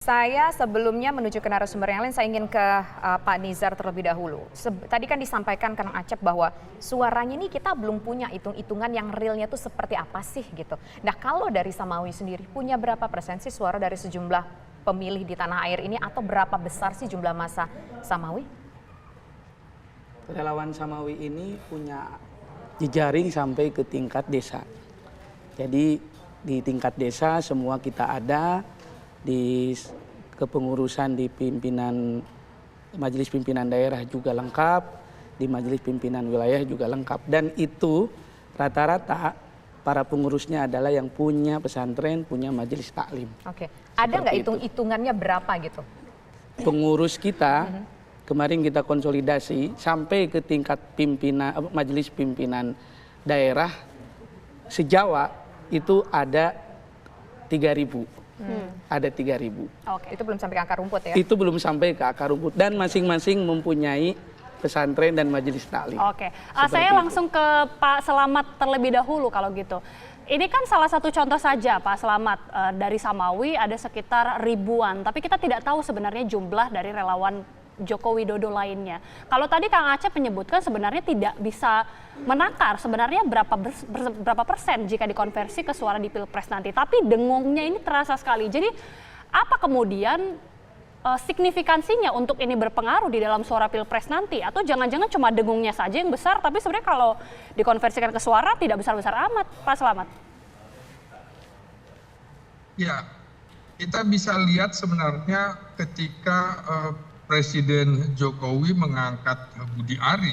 Saya sebelumnya menuju ke narasumber yang lain, saya ingin ke Pak Nizar terlebih dahulu. Tadi kan disampaikan Kang Acep bahwa suaranya ini kita belum punya hitung-hitungan yang realnya itu seperti apa sih gitu. Nah kalau dari Samawi sendiri punya berapa persen sih suara dari sejumlah pemilih di tanah air ini atau berapa besar sih jumlah massa Samawi? Relawan Samawi ini punya jejaring sampai ke tingkat desa. Jadi di tingkat desa semua kita ada, di kepengurusan di pimpinan majelis pimpinan daerah juga lengkap, di majelis pimpinan wilayah juga lengkap, dan itu rata-rata para pengurusnya adalah yang punya pesantren, punya majelis taklim. Oke, ada nggak hitung-hitungannya berapa gitu? Pengurus kita kemarin kita konsolidasi sampai ke tingkat pimpinan majelis pimpinan daerah se-Jawa itu ada 3.000. Ada 3.000. Oke, itu belum sampai ke akar rumput ya? Itu belum sampai ke akar rumput dan masing-masing mempunyai pesantren dan majelis taklim. Oke, saya langsung ke Pak Selamat terlebih dahulu kalau gitu. Ini kan salah satu contoh saja Pak Selamat, dari Samawi ada sekitar ribuan, tapi kita tidak tahu sebenarnya jumlah dari relawan Joko Widodo lainnya. Kalau tadi Kang Acep menyebutkan sebenarnya tidak bisa menakar sebenarnya berapa persen jika dikonversi ke suara di Pilpres nanti. Tapi dengungnya ini terasa sekali. Jadi apa kemudian signifikansinya untuk ini berpengaruh di dalam suara Pilpres nanti? Atau jangan-jangan cuma dengungnya saja yang besar, tapi sebenarnya kalau dikonversikan ke suara tidak besar-besar amat, Pak Selamat? Ya, kita bisa lihat sebenarnya ketika Presiden Jokowi mengangkat Budi Ari,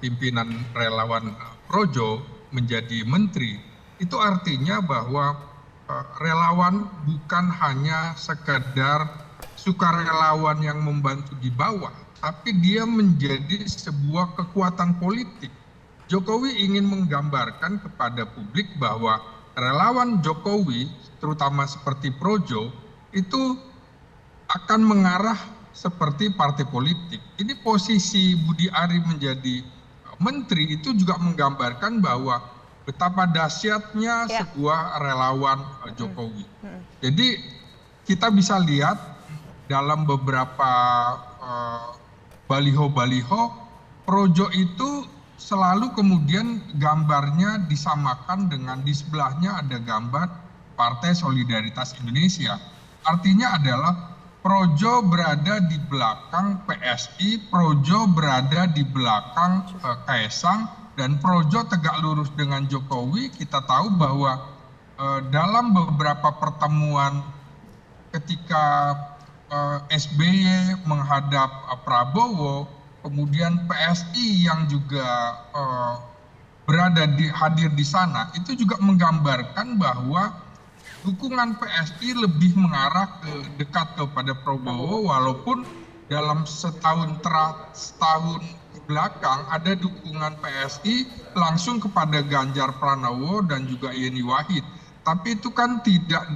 pimpinan relawan Projo, menjadi menteri, itu artinya bahwa relawan bukan hanya sekedar sukarelawan yang membantu di bawah, tapi dia menjadi sebuah kekuatan politik. Jokowi ingin menggambarkan kepada publik bahwa relawan Jokowi, terutama seperti Projo, itu akan mengarah seperti partai politik. Ini posisi Budi Ari menjadi menteri itu juga menggambarkan bahwa betapa dahsyatnya sebuah relawan Jokowi. Jadi kita bisa lihat dalam beberapa baliho-baliho, Projo itu selalu kemudian gambarnya disamakan dengan di sebelahnya ada gambar Partai Solidaritas Indonesia. Artinya adalah Projo berada di belakang PSI, Projo berada di belakang Kaesang, dan Projo tegak lurus dengan Jokowi. Kita tahu bahwa dalam beberapa pertemuan ketika SBY menghadap Prabowo, kemudian PSI yang juga hadir di sana, itu juga menggambarkan bahwa dukungan PSI lebih mengarah dekat kepada Prabowo, walaupun dalam setahun belakang ada dukungan PSI langsung kepada Ganjar Pranowo dan juga Yeni Wahid. Tapi itu kan tidak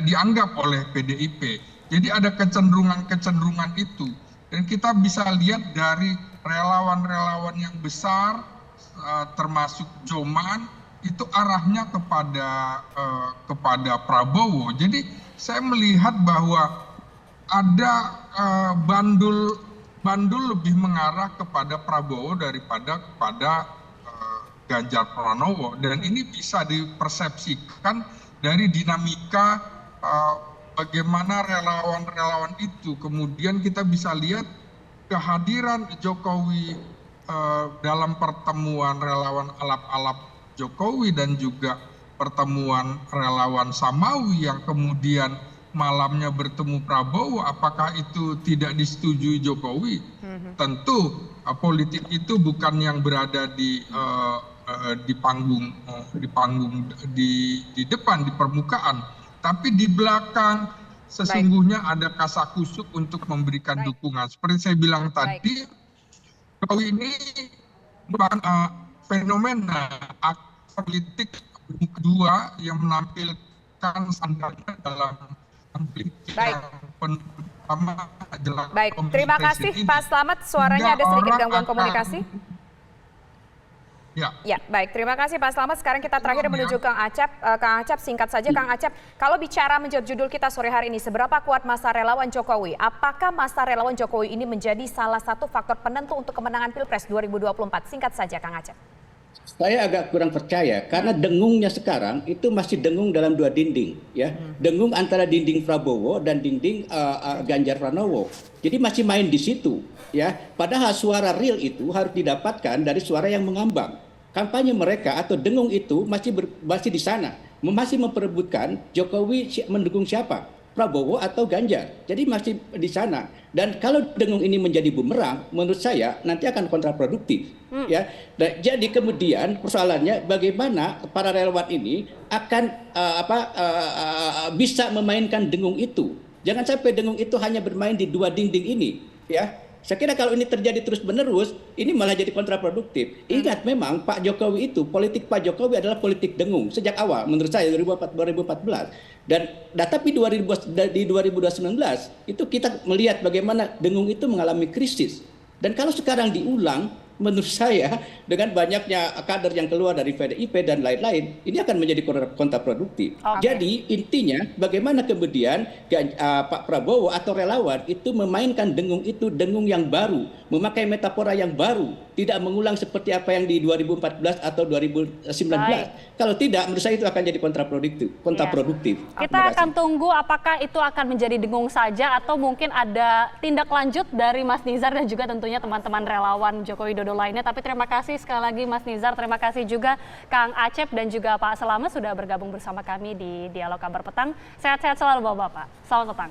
dianggap oleh PDIP. Jadi ada kecenderungan itu. Dan kita bisa lihat dari relawan-relawan yang besar, termasuk Joman, itu arahnya kepada Prabowo. Jadi saya melihat bahwa ada bandul lebih mengarah kepada Prabowo daripada kepada Ganjar Pranowo, dan ini bisa dipersepsikan dari dinamika bagaimana relawan-relawan itu. Kemudian kita bisa lihat kehadiran Jokowi dalam pertemuan relawan alap-alap Jokowi dan juga pertemuan relawan Samawi yang kemudian malamnya bertemu Prabowo, apakah itu tidak disetujui Jokowi? Tentu politik itu bukan yang berada di panggung di depan, di permukaan, tapi di belakang sesungguhnya ada kasakusuk untuk memberikan dukungan. Seperti saya bilang tadi, Jokowi ini bukan fenomena politik kedua yang menampilkan standarnya dalam politik yang pertama adalah. Baik, terima kasih Pak Selamat. Suaranya ada sedikit gangguan komunikasi. Ya. Ya, baik. Terima kasih Pak Slamet. Sekarang kita terakhir menuju Kang Acep. Kang Acep, singkat saja Kang Acep. Kalau bicara menjadi judul kita sore hari ini, seberapa kuat masa relawan Jokowi? Apakah masa relawan Jokowi ini menjadi salah satu faktor penentu untuk kemenangan Pilpres 2024? Singkat saja Kang Acep. Saya agak kurang percaya karena dengungnya sekarang itu masih dengung dalam dua dinding, ya. Dengung antara dinding Prabowo dan dinding Ganjar Pranowo. Jadi masih main di situ, ya. Padahal suara real itu harus didapatkan dari suara yang mengambang. Kampanye mereka atau dengung itu masih di sana, masih memperebutkan Jokowi mendukung siapa, Prabowo atau Ganjar. Jadi masih di sana. Dan kalau dengung ini menjadi bumerang, menurut saya nanti akan kontraproduktif. Ya, nah, jadi kemudian persoalannya bagaimana para relawan ini akan bisa memainkan dengung itu. Jangan sampai dengung itu hanya bermain di dua dinding ini. Ya, saya kira kalau ini terjadi terus-menerus, ini malah jadi kontraproduktif. Ingat memang Pak Jokowi itu, politik Pak Jokowi adalah politik dengung sejak awal, menurut saya 2014. Dan tapi di 2019 itu kita melihat bagaimana dengung itu mengalami krisis. Dan kalau sekarang diulang, menurut saya dengan banyaknya kader yang keluar dari PDIP dan lain-lain, ini akan menjadi kontraproduktif. Jadi intinya bagaimana kemudian Pak Prabowo atau relawan itu memainkan dengung itu, dengung yang baru, memakai metafora yang baru, tidak mengulang seperti apa yang di 2014 atau 2019. Kalau tidak, menurut saya itu akan jadi kontraproduktif. Kita akan tunggu apakah itu akan menjadi dengung saja atau mungkin ada tindak lanjut dari Mas Nizar dan juga tentunya teman-teman relawan Joko Widodo lainnya. Tapi terima kasih sekali lagi Mas Nizar, terima kasih juga Kang Acep dan juga Pak Slamet sudah bergabung bersama kami di Dialog Kabar Petang. Sehat-sehat selalu Bapak-Bapak. Selamat petang.